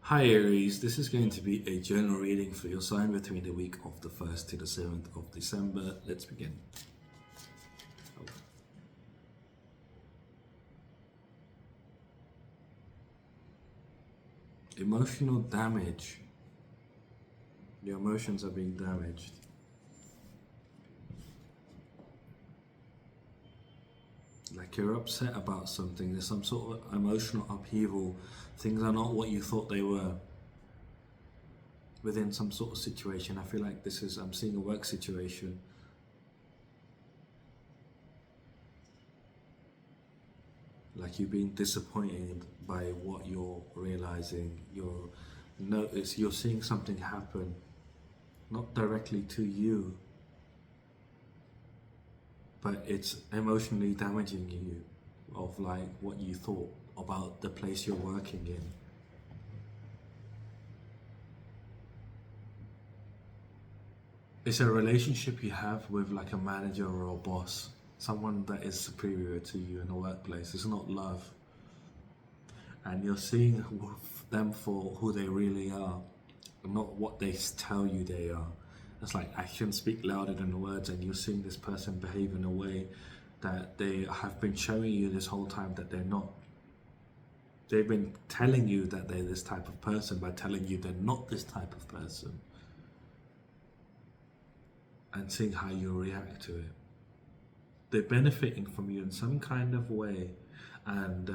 Hi Aries, this is going to be a general reading for your sign between the week of the 1st to the 7th of December. Let's begin. Emotional damage. Your emotions are being damaged. Like you're upset about something, there's some sort of emotional upheaval. Things are not what you thought they were within some sort of situation. I feel like I'm seeing a work situation. Like you're being disappointed by what you're realizing. You're seeing something happen, not directly to you, but it's emotionally damaging you of like what you thought about the place you're working in. It's a relationship you have with like a manager or a boss, someone that is superior to you in the workplace. It's not love. And you're seeing them for who they really are, not what they tell you they are. It's like actions speak louder than the words, and you're seeing this person behave in a way that they have been showing you this whole time that they're not. They've been telling you that they're this type of person by telling you they're not this type of person, and seeing how you react to it. They're benefiting from you in some kind of way, and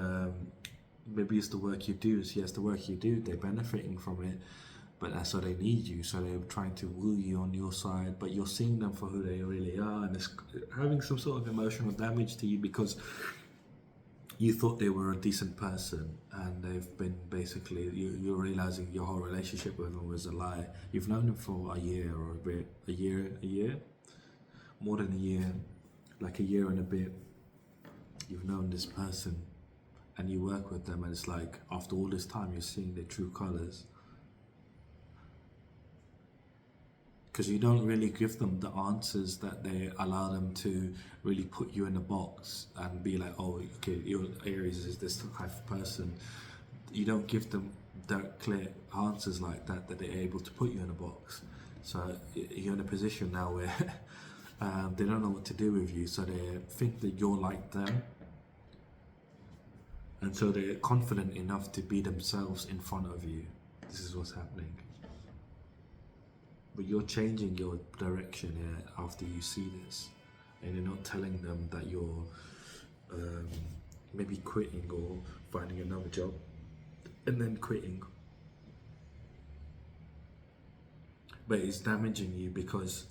maybe it's the work you do. So yes, the work you do, they're benefiting from it, but that's so they need you. So they're trying to woo you on your side, but you're seeing them for who they really are, and it's having some sort of emotional damage to you because you thought they were a decent person, and they've been basically you're realizing your whole relationship with them was a lie. You've known them for a year or a bit, a year, more than a year, like a year and a bit. You've known this person, and you work with them, and it's like after all this time, you're seeing their true colors. Because you don't really give them the answers that they allow them to really put you in a box and be like, oh, okay, your Aries is this type of person. You don't give them direct, clear answers like that they're able to put you in a box. So you're in a position now where they don't know what to do with you, so they think that you're like them, and so they're confident enough to be themselves in front of you. This is what's happening. But you're changing your direction here after you see this, and you're not telling them that you're um, maybe quitting or finding another job and then quitting. But it's damaging you because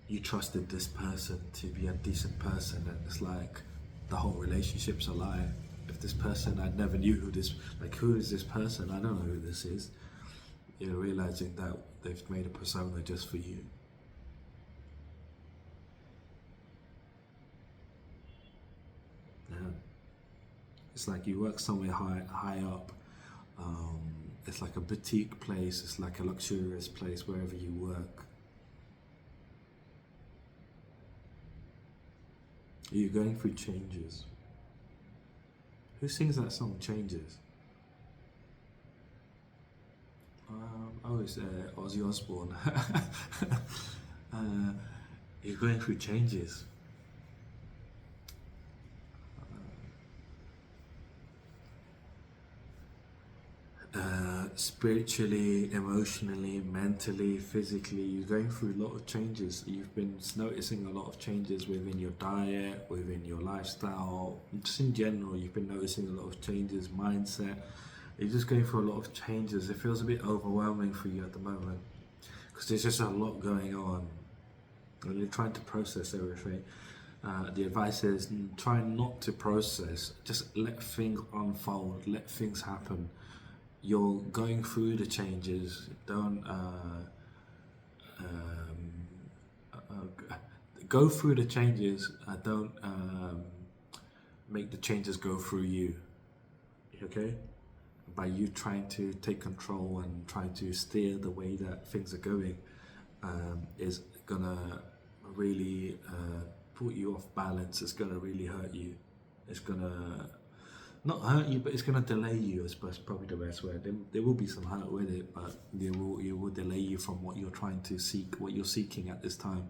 you trusted this person to be a decent person, and it's like the whole relationship's a lie. If this person, I never knew who is this person? I don't know who this is. You're realizing that they've made a persona just for you. Yeah. It's like you work somewhere high up. Um, it's like a boutique place. It's like a luxurious place wherever you work. You're going through changes. Who sings that song, Changes? Oh, it's Ozzy Osbourne. uh, you're going through changes. Spiritually, emotionally, mentally, physically, you're going through a lot of changes. You've been noticing a lot of changes within your diet, within your lifestyle, just in general. You've been noticing a lot of changes, mindset. You're just going through a lot of changes. It feels a bit overwhelming for you at the moment because there's just a lot going on, and you're trying to process everything. The advice is try not to process, just let things unfold, let things happen. You're going through the changes. Don't um, go through the changes. Don't make the changes go through you. Okay? By you trying to take control and trying to steer the way that things are going, is gonna really put you off balance. It's gonna really hurt you. It's gonna not hurt you, but it's going to delay you. Is probably the best word. There will be some hurt with it, but it will delay you from what you're trying to seek, what you're seeking at this time.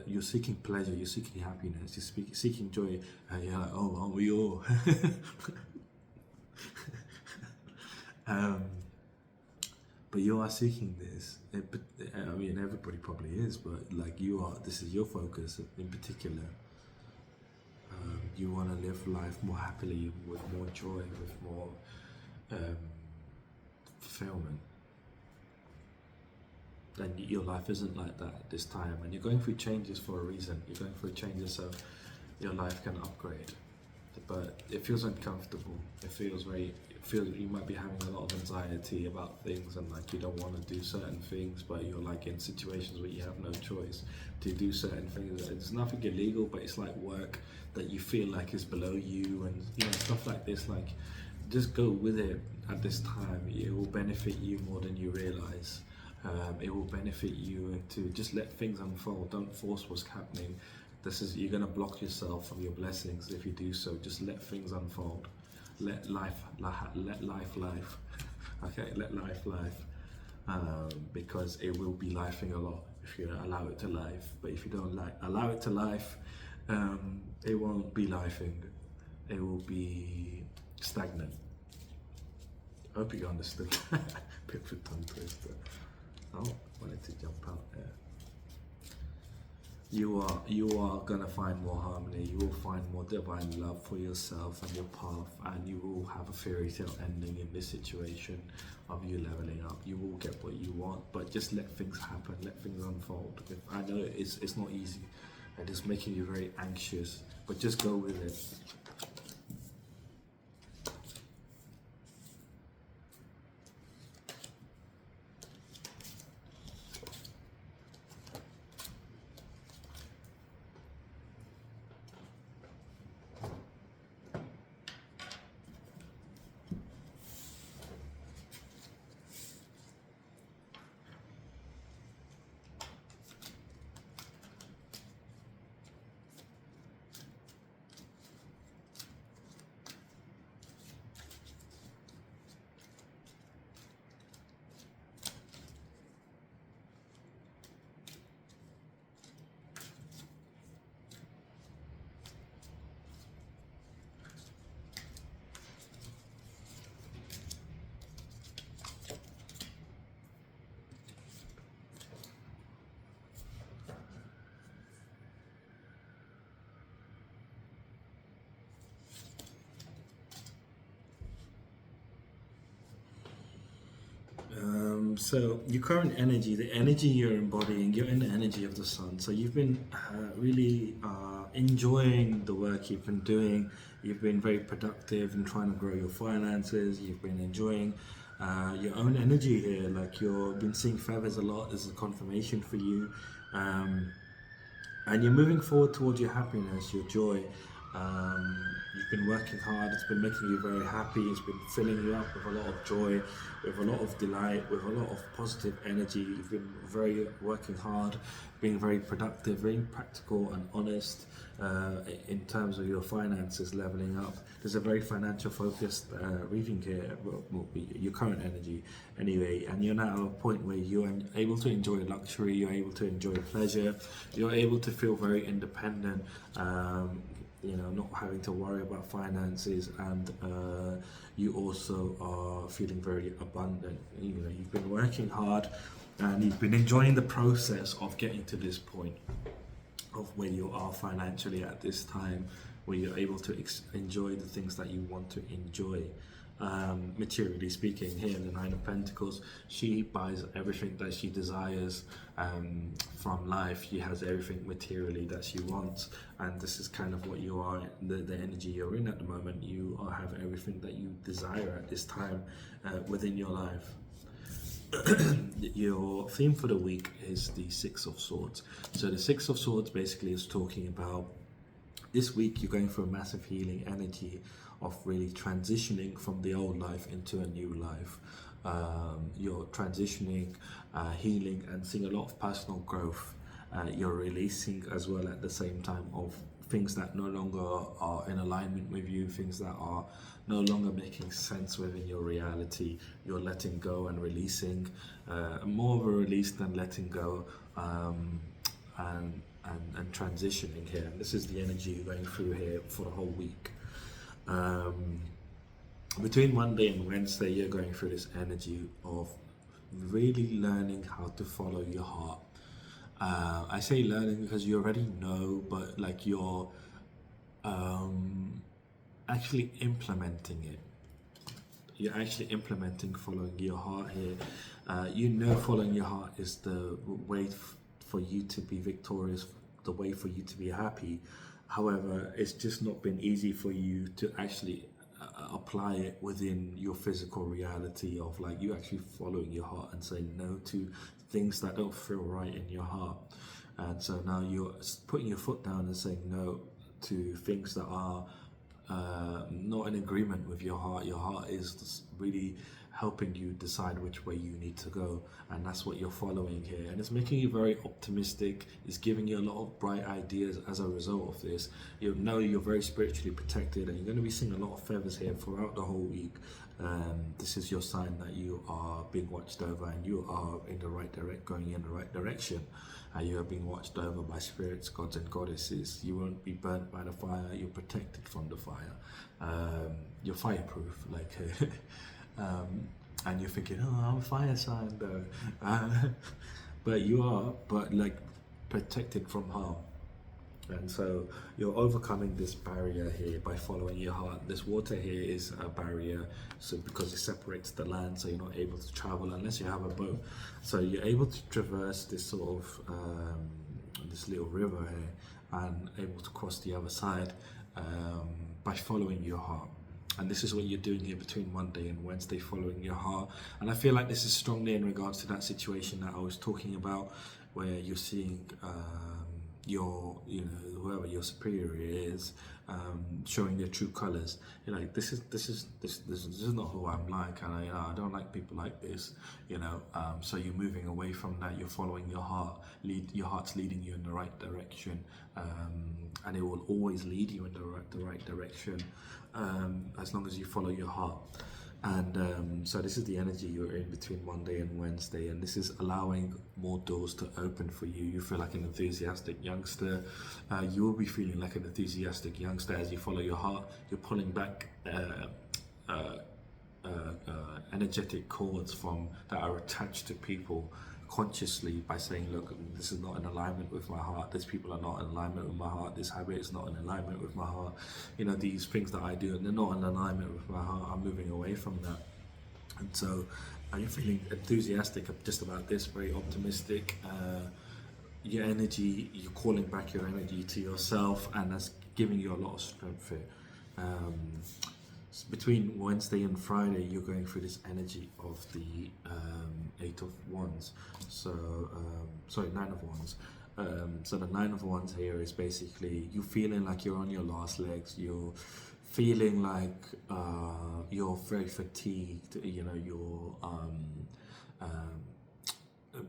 You're seeking pleasure, you're seeking happiness, seeking joy, and you're like, oh, aren't we all? um, but you are seeking this. I mean, everybody probably is, but like you are. This is your focus in particular. You want to live life more happily, with more joy, with more um, fulfillment. Then your life isn't like that at this time, and you're going through changes for a reason. You're going through changes so your life can upgrade. But it feels uncomfortable. It feels you might be having a lot of anxiety about things, and like you don't want to do certain things, but you're like in situations where you have no choice to do certain things. It's nothing illegal, but it's like work that you feel like is below you, and stuff like this. Like, just go with it at this time. It will benefit you more than you realize. It will benefit you to just let things unfold. Don't force what's happening. You're gonna block yourself from your blessings if you do so. Just let things unfold. Let life life. Okay, let life life. Because it will be lifing a lot if you allow it to life. But if you don't allow it to life, it won't be lifing. It will be stagnant. I hope you understood. Bit of a tongue twister. Oh, wanted to jump out there. You are gonna find more harmony. You will find more divine love for yourself and your path, and you will have a fairy tale ending in this situation of you leveling up. You will get what you want, but just let things happen. Let things unfold. I know it's not easy, and it's making you very anxious, but just go with it. So your current energy, the energy you're embodying, you're in the energy of the sun. So you've been really enjoying the work you've been doing. You've been very productive in trying to grow your finances. You've been enjoying your own energy here. Like you've been seeing feathers a lot. This is a confirmation for you. And you're moving forward towards your happiness, your joy. You've been working hard, it's been making you very happy, it's been filling you up with a lot of joy, with a lot of delight, with a lot of positive energy. You've been working hard, being very productive, very practical and honest in terms of your finances leveling up. There's a very financial focused reading here, your current energy anyway, and you're now at a point where you're able to enjoy luxury, you're able to enjoy pleasure, you're able to feel very independent, not having to worry about finances, and you also are feeling very abundant. You've been working hard and you've been enjoying the process of getting to this point of where you are financially at this time, where you're able to enjoy the things that you want to enjoy. Materially speaking, here in the Nine of Pentacles, she buys everything that she desires from life. She has everything materially that she wants, and this is kind of what you are, the energy you're in at the moment. You have everything that you desire at this time within your life. Your theme for the week is the Six of Swords. So the Six of Swords basically is talking about this week you're going through a massive healing energy of really transitioning from the old life into a new life. You're transitioning, healing, and seeing a lot of personal growth. You're releasing as well at the same time of things that no longer are in alignment with you, things that are no longer making sense within your reality. You're letting go and releasing, more of a release than letting go, and transitioning here. And this is the energy you're going through here for the whole week. Between Monday and Wednesday, you're going through this energy of really learning how to follow your heart. I say learning because you already know, but like you're actually implementing it. You're actually implementing following your heart here. You know, following your heart is the way for you to be victorious, the way for you to be happy. However, it's just not been easy for you to actually apply it within your physical reality of like you actually following your heart and saying no to things that don't feel right in your heart. And so now you're putting your foot down and saying no to things that are not in agreement with your heart. Your heart is really helping you decide which way you need to go, and that's what you're following here. And it's making you very optimistic. It's giving you a lot of bright ideas as a result of this. You know you're very spiritually protected, and you're going to be seeing a lot of feathers here throughout the whole week. This is your sign that you are being watched over, and you are in the right going in the right direction. You are being watched over by spirits, gods and goddesses. You won't be burnt by the fire. You're protected from the fire. You're fireproof, like, and you're thinking, oh, I'm a fire sign though. But you are, but like protected from harm. And so you're overcoming this barrier here by following your heart. This water here is a barrier, so because it separates the land, so you're not able to travel unless you have a boat. So you're able to traverse this sort of this little river here and able to cross the other side by following your heart. And this is what you're doing here between Monday and Wednesday, following your heart. And I feel like this is strongly in regards to that situation that I was talking about, where you're seeing whoever your superior is, showing their true colors. You're like, this is not who I'm like, and I don't like people like this, so you're moving away from that. You're following your heart. Your heart's leading you in the right direction, and it will always lead you in the right direction, as long as you follow your heart. And so this is the energy you're in between Monday and Wednesday, and this is allowing more doors to open for you. You feel like an enthusiastic youngster. You will be feeling like an enthusiastic youngster as you follow your heart. You're pulling back energetic cords that are attached to people consciously by saying, look, this is not in alignment with my heart. These people are not in alignment with my heart. This habit is not in alignment with my heart. These things that I do, and they're not in alignment with my heart. I'm moving away from that. And so you're feeling enthusiastic just about this, very optimistic. Your energy, you're calling back your energy to yourself, and that's giving you a lot of strength here. Between Wednesday and Friday, you're going through this energy of the Eight of Wands. Nine of Wands. So the Nine of Wands here is basically you feeling like you're on your last legs. You're feeling like you're very fatigued. You're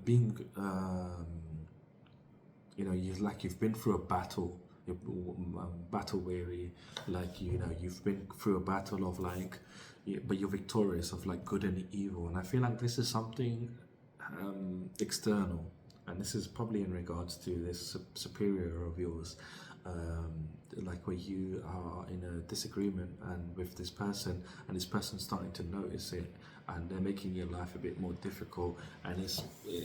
being you've been through a battle. You're battle weary, like you've been through a battle of but you're victorious of good and evil. And I feel like this is something external, and this is probably in regards to this superior of yours, where you are in a disagreement and with this person, and this person's starting to notice it, and they're making your life a bit more difficult. And it's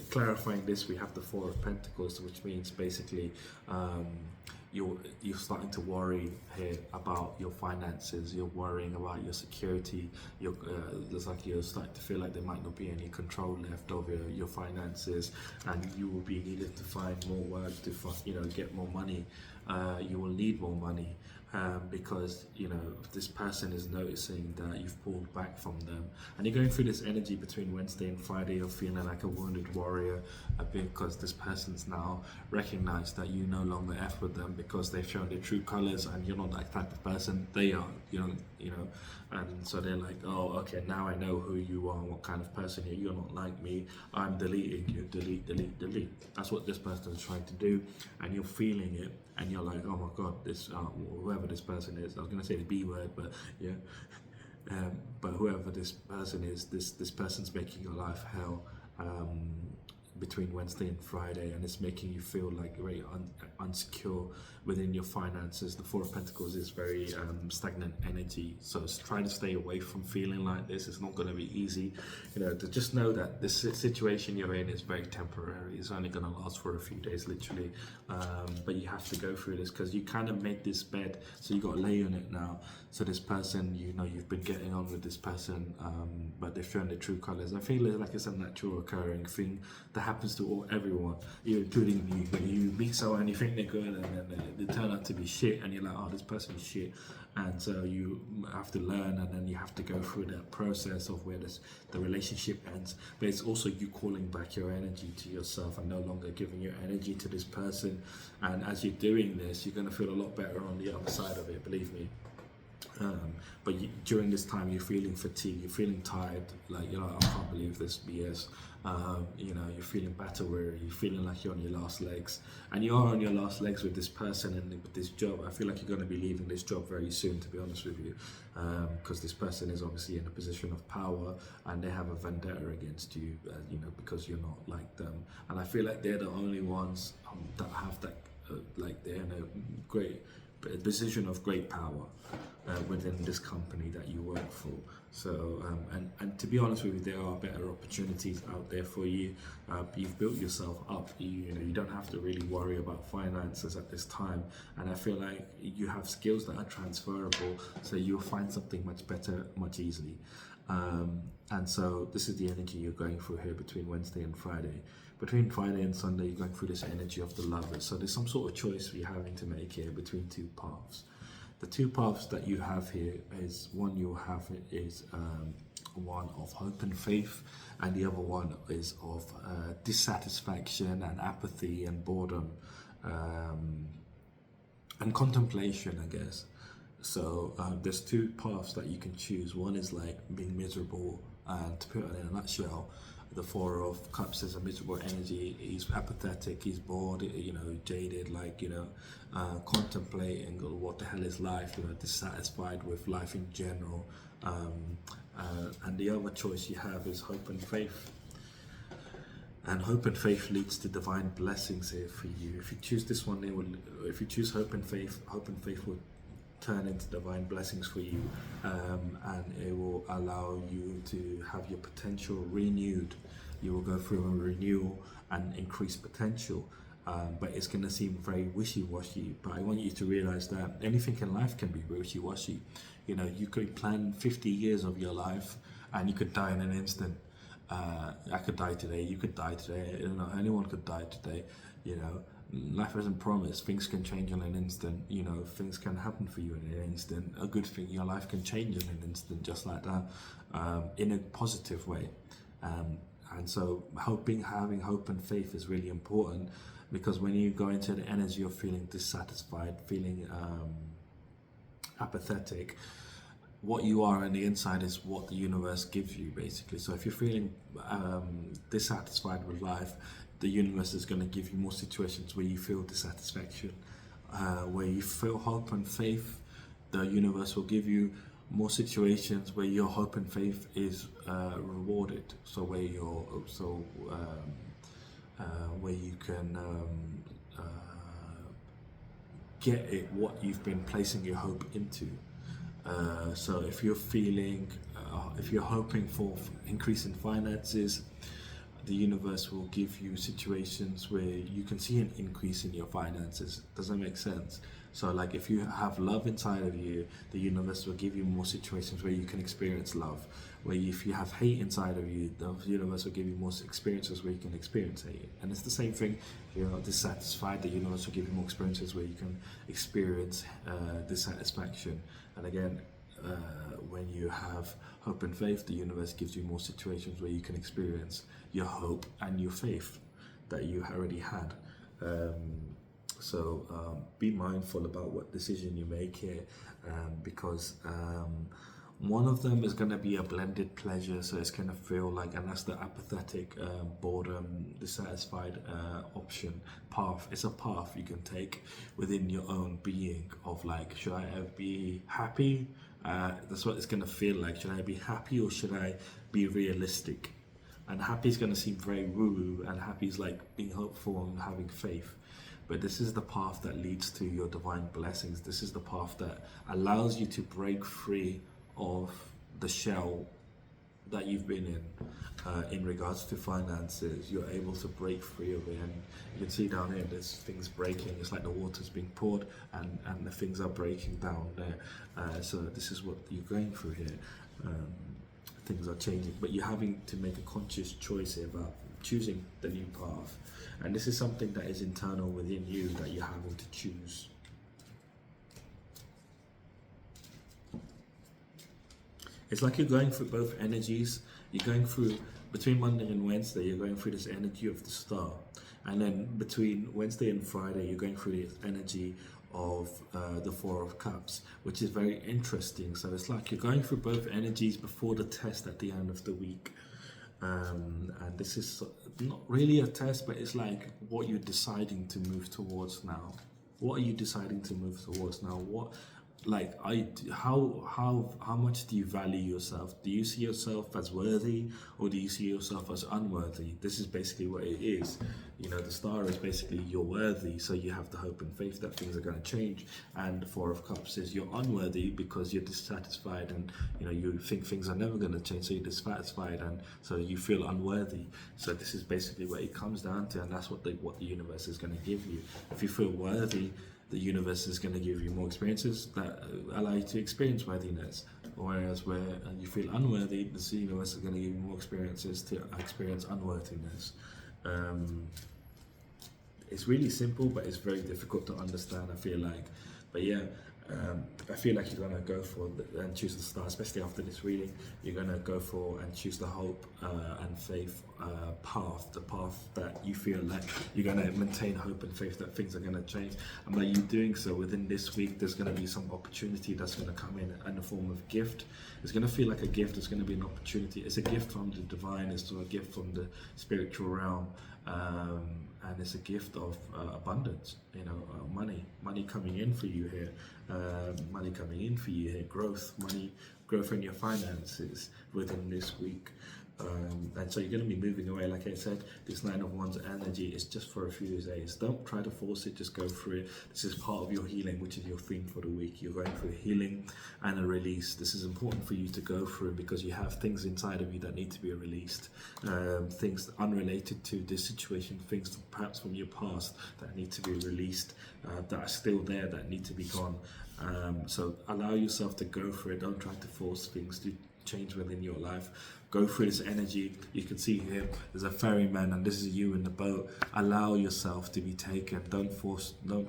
clarifying this. We have the Four of Pentacles, which means basically you're starting to worry here about your finances. You're worrying about your security. You're starting to feel like there might not be any control left over your finances, and you will be needed to find more work to get more money. You will need more money, because this person is noticing that you've pulled back from them, and you're going through this energy between Wednesday and Friday. You're feeling like a wounded warrior, because this person's now recognized that you no longer f with them because they've shown their true colors, and you're not that type of person. They are, and so they're like, oh, okay, now I know who you are, what kind of person you're not like me. I'm deleting you. Delete, delete, delete. That's what this person is trying to do, and you're feeling it, and you're like, oh my god, this whoever this person is, I was gonna say the B word, but yeah, but whoever this person is, this person's making your life hell, between Wednesday and Friday, and it's making you feel like very unsecure within your finances. The Four of Pentacles is very stagnant energy, so try to stay away from feeling like this. It's not going to be easy, to just know that this situation you're in is very temporary. It's only going to last for a few days, literally, but you have to go through this because you kind of made this bed, so you got to lay on it now. So this person, you've been getting on with this person, but they've shown their true colors. I feel like it's a natural occurring thing that happens to everyone, including you. When you meet someone and you think they're good, and then they turn out to be shit, and you're like, oh, this person is shit. And so you have to learn, and then you have to go through that process of where the relationship ends. But it's also you calling back your energy to yourself and no longer giving your energy to this person. And as you're doing this, you're going to feel a lot better on the other side of it, believe me. But during this time, you're feeling fatigued, you're feeling tired, like, I can't believe this BS. You're feeling battle weary, you're feeling like you're on your last legs, and you are on your last legs with this person and with this job. I feel like you're going to be leaving this job very soon, to be honest with you, because this person is obviously in a position of power, and they have a vendetta against you, because you're not like them. And I feel like they're the only ones that have that, they're in a great position of great power within this company that you work for. So and to be honest with you, there are better opportunities out there for you. You've built yourself up. You don't have to really worry about finances at this time, and I feel like you have skills that are transferable, so you'll find something much better much easily. And so this is the energy you're going through here between Wednesday and Friday. Between Friday and Sunday, you're going through this energy of the Lovers. So there's some sort of choice you're having to make here between two paths. The two paths that you have here is one one of hope and faith, and the other one is of dissatisfaction and apathy and boredom, and contemplation, I guess. So there's two paths that you can choose. One is like being miserable, and to put it in a nutshell, the Four of Cups is a miserable energy. He's apathetic, he's bored, jaded, contemplating what the hell is life, dissatisfied with life in general. And the other choice you have is hope and faith. And hope and faith leads to divine blessings here for you. If you choose this one, if you choose hope and faith will turn into divine blessings for you, and it will allow you to have your potential renewed. You will go through a renewal and increase potential, but it's going to seem very wishy-washy. But I want you to realize that anything in life can be wishy-washy. You could plan 50 years of your life, and you could die in an instant. I could die today, you could die today, anyone could die today. Life isn't promised. Things can change in an instant. Things can happen for you in an instant. A good thing, your life can change in an instant, just like that, in a positive way. And so having hope and faith is really important, because when you go into the energy of feeling dissatisfied, feeling apathetic, what you are on the inside is what the universe gives you, basically. So if you're feeling dissatisfied with life, the universe is going to give you more situations where you feel dissatisfaction. Where you feel hope and faith, the universe will give you more situations where your hope and faith is rewarded. So where you can get it what you've been placing your hope into. So if you're hoping for increase in finances, the universe will give you situations where you can see an increase in your finances. Does that make sense? So like if you have love inside of you, the universe will give you more situations where you can experience love. Where if you have hate inside of you, the universe will give you more experiences where you can experience hate. And it's the same thing, if you're not dissatisfied, the universe will give you more experiences where you can experience dissatisfaction. And again, when you have hope and faith, the universe gives you more situations where you can experience your hope and your faith that you already had. So be mindful about what decision you make here, because one of them is going to be a blended pleasure, so it's going to feel like, and that's the apathetic, boredom, dissatisfied option path. It's a path you can take within your own being of like, should I be happy? That's what it's going to feel like. Should I be happy or should I be realistic? And happy is going to seem very woo-woo, and happy is like being hopeful and having faith. But this is the path that leads to your divine blessings. This is the path that allows you to break free of the shell that you've been in regards to finances. You're able to break free of it, and you can see down here there's things breaking. It's like the water's being poured and the things are breaking down there. So this is what you're going through here. Things are changing, but you're having to make a conscious choice here about choosing the new path. And this is something that is internal within you that you're having to choose. It's like you're going through both energies. You're going through, between Monday and Wednesday, you're going through this energy of the star. And then between Wednesday and Friday, you're going through this energy of the Four of Cups, which is very interesting. So it's like you're going through both energies before the test at the end of the week. And this is not really a test, but it's like what you're deciding to move towards now. What are you deciding to move towards now? How much do you value yourself? Do you see yourself as worthy, or do you see yourself as unworthy? This is basically what it is. You know, the star is basically you're worthy, so you have the hope and faith that things are going to change. And the Four of Cups is you're unworthy because you're dissatisfied, and you know you think things are never going to change, so you're dissatisfied, and so you feel unworthy. So this is basically what it comes down to, and that's what the universe is going to give you. If you feel worthy, the universe is going to give you more experiences that allow you to experience worthiness. Whereas where you feel unworthy, the universe is going to give you more experiences to experience unworthiness. It's really simple, but it's very difficult to understand, I feel like. But yeah, I feel like you're going to go for and choose the star, especially after this reading. You're going to go for and choose the hope and faith path, the path that you feel like you're going to maintain hope and faith that things are going to change. And by you doing so within this week, there's going to be some opportunity that's going to come in the form of gift. It's going to feel like a gift. It's going to be an opportunity. It's a gift from the divine. It's a gift from the spiritual realm. And it's a gift of abundance, money coming in for you here, growth in your finances within this week. And so you're going to be moving away. Like I said, this Nine of Wands energy is just for a few days. Don't try to force it, just go through it. This is part of your healing, which is your theme for the week. You're going through healing and a release. This is important for you to go through because you have things inside of you that need to be released. Things unrelated to this situation, things perhaps from your past that need to be released, that are still there, that need to be gone. So allow yourself to go through it. Don't try to force things to change within your life. Go through this energy. You can see here there's a ferryman, and this is you in the boat. Allow yourself to be taken. Don't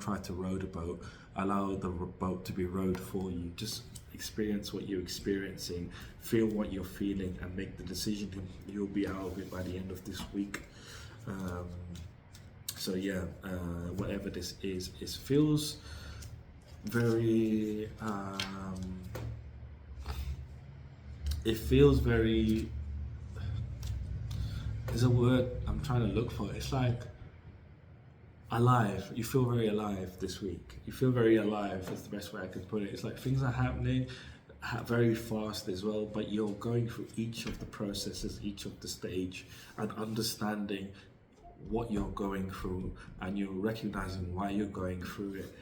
try to row the boat. Allow the boat to be rowed for you. Just experience what you're experiencing, feel what you're feeling, and make the decision. You'll be out of it by the end of this week. So yeah, whatever this is, it feels very there's a word I'm trying to look for. It's like alive. You feel very alive this week. You feel very alive is the best way I could put it. It's like things are happening very fast as well, but you're going through each of the processes, each of the stage, and understanding what you're going through, and you're recognizing why you're going through it,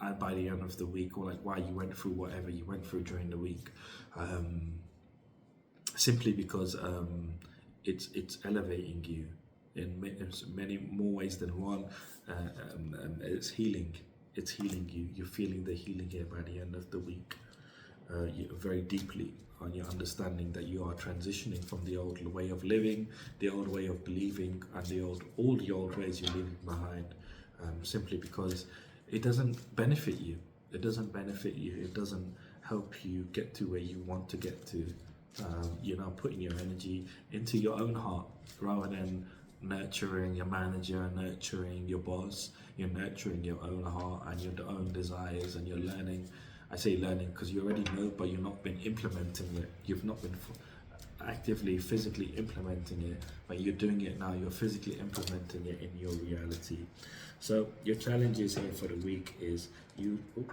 and by the end of the week, or like why you went through whatever you went through during the week, simply because it's elevating you in many more ways than one. It's healing. it's healing you. You're feeling the healing here by the end of the week, very deeply, on your understanding that you are transitioning from the old way of living, the old way of believing, and all the old ways you're leaving behind, simply because it doesn't benefit you. It doesn't benefit you. It doesn't help you get to where you want to get to. You're now putting your energy into your own heart rather than nurturing your manager, nurturing your boss. You're nurturing your own heart and your own desires, and you're learning. I say learning because you already know, but you've not been implementing it. You've not been actively, physically implementing it, but you're doing it now. You're physically implementing it in your reality. So your challenges here for the week is you. Oh,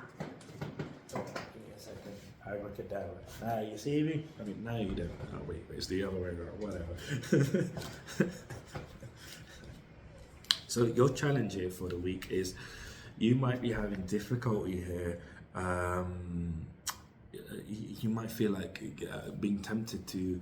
give me a second. I work it down. Now you see me? I mean, now you don't. Oh wait, it's the other way around. Whatever. So your challenge here for the week is you might be having difficulty here. You might feel like being tempted to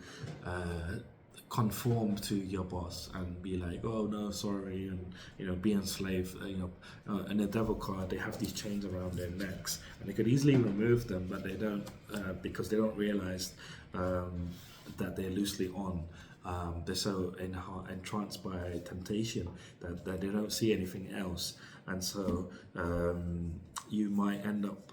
conform to your boss and be like, oh no, sorry, and be enslaved. In the devil card, they have these chains around their necks, and they could easily remove them, but they don't, because they don't realize that they're loosely on. They're so entranced by temptation that they don't see anything else, and so you might end up,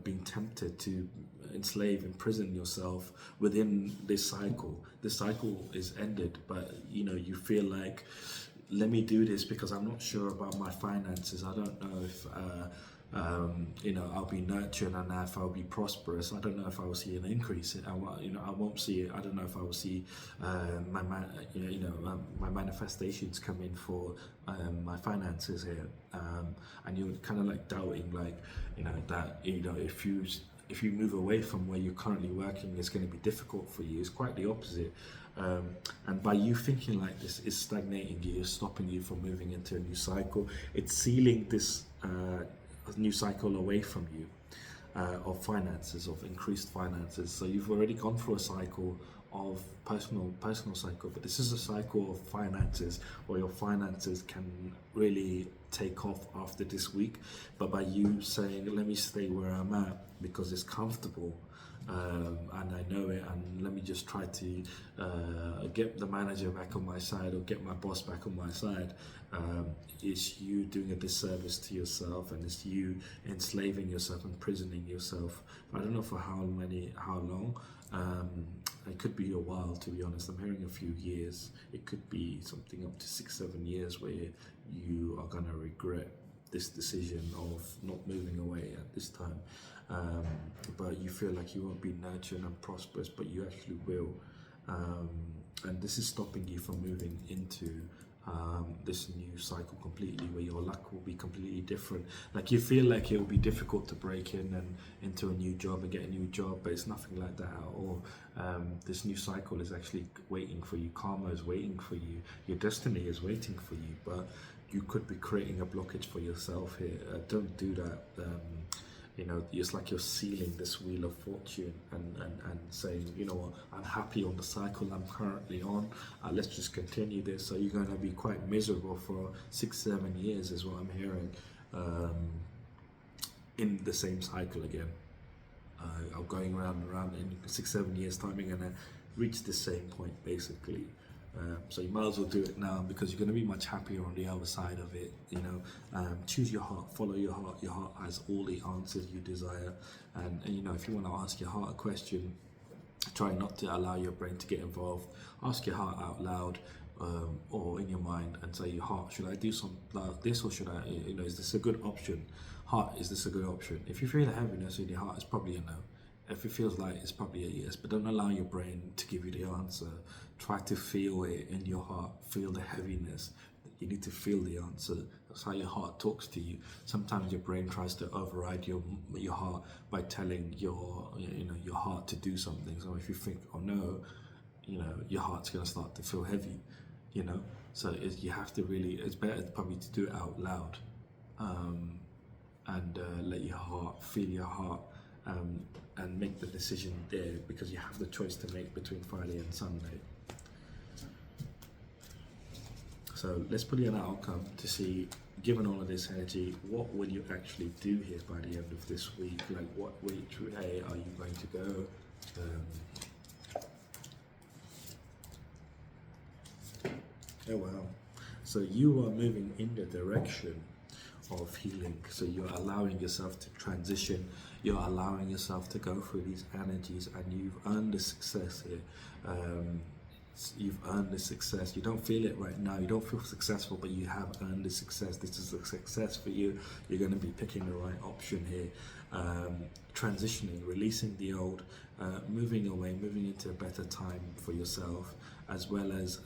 being tempted to enslave, imprison yourself within this cycle. The cycle is ended, but you feel like, let me do this because I'm not sure about my finances. I don't know if I'll be nurtured and if I'll be prosperous. I don't know if I will see an increase. I won't see it. I don't know if I will see my manifestations come in for my finances here. And you're kind of like doubting, like that if you move away from where you're currently working, it's going to be difficult for you. It's quite the opposite. And by you thinking like this, it's stagnating you, it's stopping you from moving into a new cycle. It's sealing this new cycle away from you of finances, of increased finances. So you've already gone through a cycle of personal cycle, but this is a cycle of finances where your finances can really take off after this week. But by you saying, let me stay where I'm at because it's comfortable, and I know it, and let me just try to get the manager back on my side or get my boss back on my side, it's you doing a disservice to yourself, and it's you enslaving yourself, imprisoning yourself. I don't know for how long. It could be a while, to be honest. I'm hearing a few years. It could be something up to 6-7 years where you are gonna regret this decision of not moving away at this time. But you feel like you won't be nurtured and prosperous, but you actually will. And this is stopping you from moving into this new cycle completely, where your luck will be completely different. Like you feel like it will be difficult to break in and into a new job and get a new job, but it's nothing like that at all. This new cycle is actually waiting for you. Karma is waiting for you. Your destiny is waiting for you, but you could be creating a blockage for yourself here. Don't do that. It's like you're sealing this wheel of fortune and saying, you know what, I'm happy on the cycle I'm currently on. Let's just continue this. So you're going to be quite miserable for 6-7 years, is what I'm hearing, in the same cycle again. I'm going around and around in 6-7 years' time. You're going to reach the same point, basically. So you might as well do it now, because you're going to be much happier on the other side of it. Choose your heart, follow your heart. Your heart has all the answers you desire. And if you want to ask your heart a question, try not to allow your brain to get involved. Ask your heart out loud, or in your mind, and say, your heart, should I do something like this, or should I, is this a good option? Heart, is this a good option? If you feel a heaviness in your heart, it's probably a no. If it feels like, it's probably a yes, but don't allow your brain to give you the answer. Try to feel it in your heart, feel the heaviness. You need to feel the answer. That's how your heart talks to you. Sometimes your brain tries to override your heart by telling your heart to do something. So if you think, oh no, your heart's gonna start to feel heavy, So you have to really, it's better probably to do it out loud, and let your heart, feel your heart, and make the decision there, because you have the choice to make between Friday and Sunday. So let's put in an outcome to see given all of this energy, what will you actually do here by the end of this week? Like, which way are you going to go? Oh wow. So you are moving in the direction of healing. So you're allowing yourself to transition. You're allowing yourself to go through these energies, and you've earned the success here. You've earned the success. You don't feel it right now. You don't feel successful, but you have earned the success. This is a success for you. You're going to be picking the right option here. Transitioning, releasing the old, moving away, moving into a better time for yourself, as well as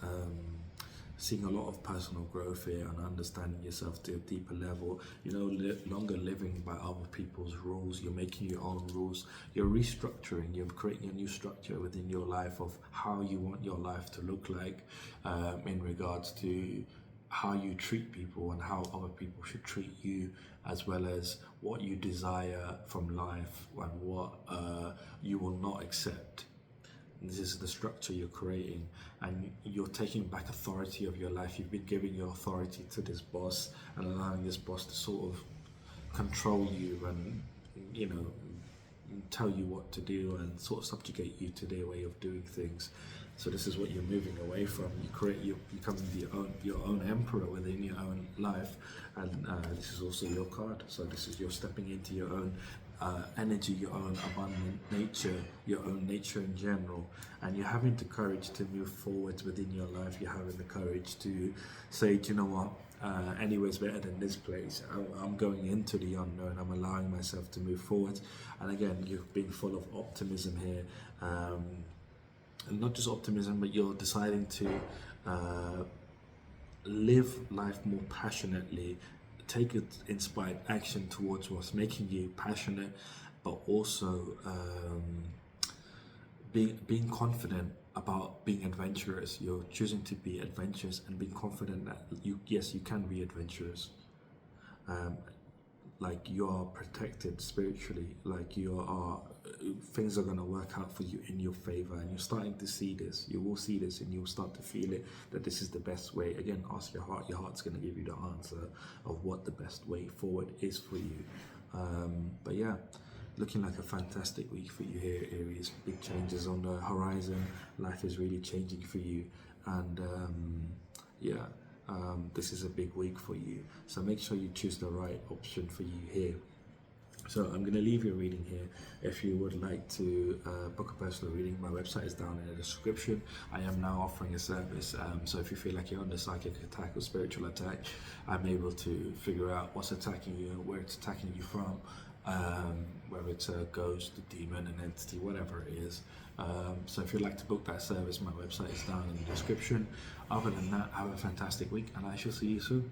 seeing a lot of personal growth here and understanding yourself to a deeper level. You know, longer living by other people's rules. You're making your own rules. You're restructuring. You're creating a new structure within your life of how you want your life to look like, in regards to how you treat people and how other people should treat you, as well as what you desire from life and what you will not accept. This is the structure you're creating, and you're taking back authority of your life. You've been giving your authority to this boss and allowing this boss to sort of control you and, you know, tell you what to do and sort of subjugate you to their way of doing things. So this is what you're moving away from. You're becoming your own emperor within your own life, and this is also your card. So this is you're stepping into your own energy, your own abundant nature, your own nature in general, and you're having the courage to move forward within your life. You're having the courage to say, do you know what? Anywhere's better than this place. I'm going into the unknown. I'm allowing myself to move forward. And again, you're being full of optimism here. And not just optimism, but you're deciding to live life more passionately, take inspired action towards what's making you passionate, but also being confident about being adventurous. You're choosing to be adventurous and being confident that you can be adventurous. Like you are protected spiritually, like things are going to work out for you in your favor, and you're starting to see this. You will see this and you'll start to feel it, that this is the best way. Again, ask your heart. Your heart's going to give you the answer of what the best way forward is for you. But yeah, looking like a fantastic week for you here, Aries. Big changes on the horizon. Life is really changing for you, and this is a big week for you. So make sure you choose the right option for you here. So I'm going to leave your reading here. If you would like to book a personal reading, my website is down in the description. I am now offering a service. So if you feel like you're under psychic attack or spiritual attack, I'm able to figure out what's attacking you, where it's attacking you from, whether it's a ghost, a demon, an entity, whatever it is. So if you'd like to book that service, my website is down in the description. Other than that, have a fantastic week, and I shall see you soon.